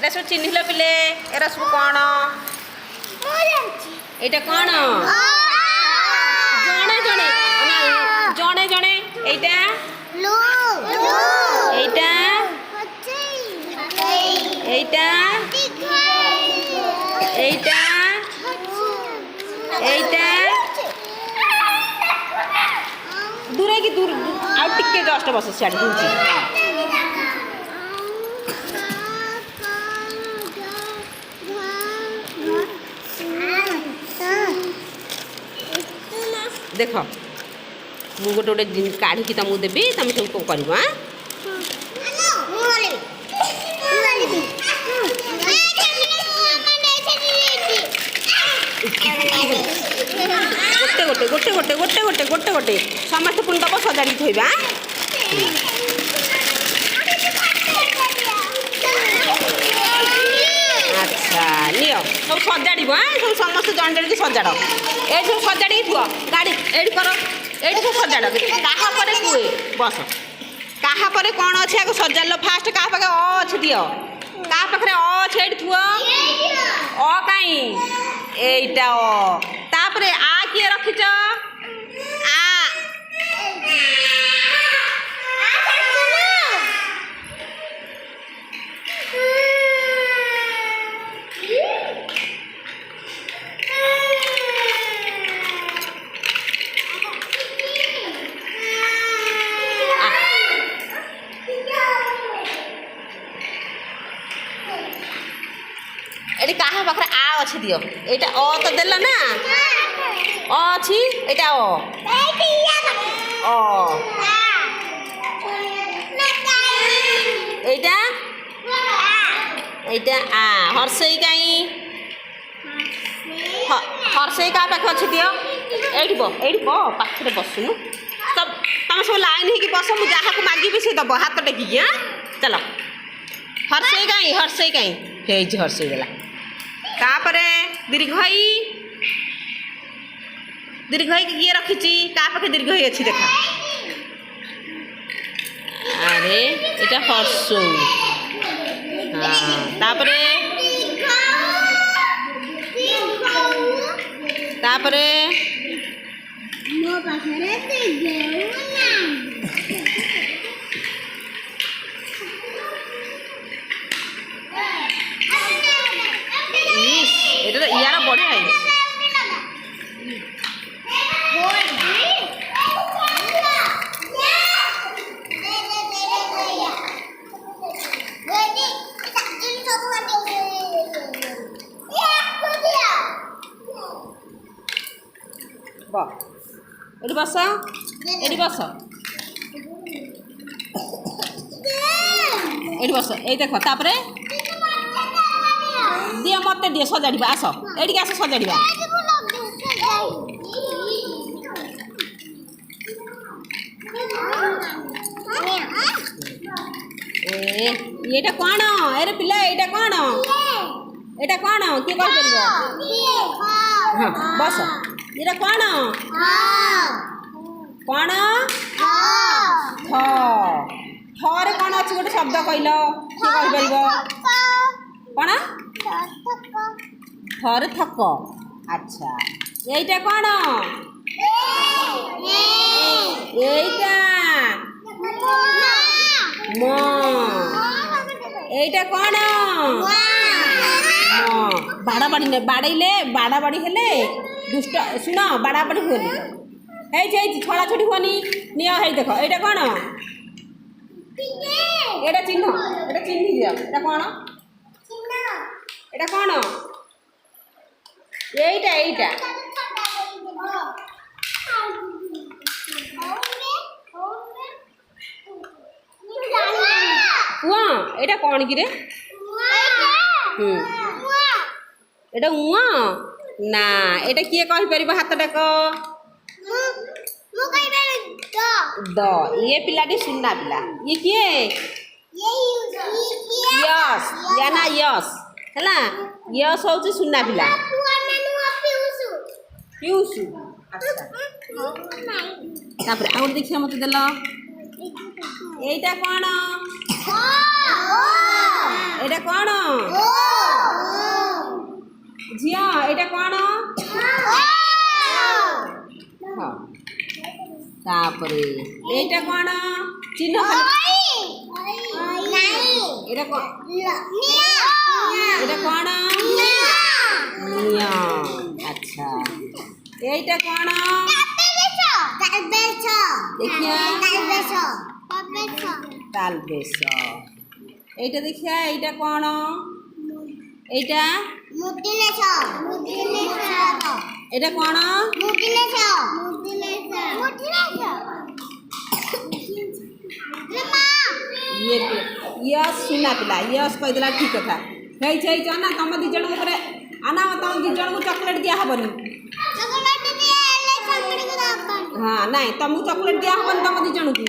era सब चिन्हिल पिले era सब कौन एटा कौन जणे जणे जणे जणे एटा एटा एटा एटा एटा दूरे की दूर आउ टिके जस्ट बस सियाड़ दूची देख मु गोटे गोटे काढ़ी तुमको देवी तुम सब कौन कर गोटे गोटे गोटे गोटे गोटे गोटे गोटे समस्त पुणी दब सजाड़ी थोड़ा अच्छा नियो सब सजाड़ सब समस्त जन जन सजाड़ ये सब सजाड़ी थो गाड़ी एड कर ये सब सजाड़ क्या कुए बस क्या कौन अच्छे आगे सजाड़ फास्ट क्या पाखे अच्छे दियो क्या पाखे अच्छे ये थुआ कहीं एटा तापरे आ किए रखिच आ एटी कहा पाखे आ अच्छे दियो एटा अ तो देल ना अच्छी एटा एटा एटा आ हर्षई कहीं हर्षई क्या पाखे अच्छे दियो एटी पाखे बसुनु सब तुम सब लाइन हो बस मुझे जहाँ को मागिबी से दब हाथ टेकिकी हाँ चल हर्षई कहीं हर्षई देला तापरे दीर्घई दीर्घई किए रखी क्या पाखे दीर्घई अच्छी देखा अरे इटा हर्षौ हाँ तापरे तापरे यार बढ़िया है बस एटी बस एटी बस ये देख तापरे दिए मत दिए सजाड़ा आस ये आस सजाड़ा ये कौन अरे पिला ये कौन एटा कौन किए कह हाँ बस ये कौन कौन थरे कौन अच्छी गोटे शब्द कहल किए कहीपर कौन थरे थक अच्छा यहीटा कौन यहीटा यहीटा कौन बाड़ा बाड़ी ने बाड़े बाड़ा बाड़ी हेले दुष्ट शुण बाड़ा बाड़ी हुए छड़ा छुटी हुआ नियो है देख ये कौन एटा चिन्ह एटा चिन्ह दियो एटा कौन एटा कौन एटा एटा उआ एटा कौन कि रे एटा उआ ना एटा किए कहि परिबो हाथ डाक द ये पिलाटी सुनना पिला ये किए यस या ना यस है यस हूँ सुनना पिला पीयूषु अच्छा आउट देखिए मत देल এইটা কোণ এটা কোণ ঝিଅ এইটা কোণ ହଁ ତାପରେ এইটা কোণ চিহ୍ନ এটা কোণ এটা কোণ নিয় আচ্ছা এইটা কোণ দেখিয়া তালবেশ এইটা দেখিয়া এইটা কোণ এইটা এটা কোণ यस सुना पिला यस कहीदेला ठीक कथा है ना तुम दी जन को आना तुम दी जन को चॉकलेट दिया हेनी हाँ ना तुमको चॉकलेट दिया हेनी तुम दी जन को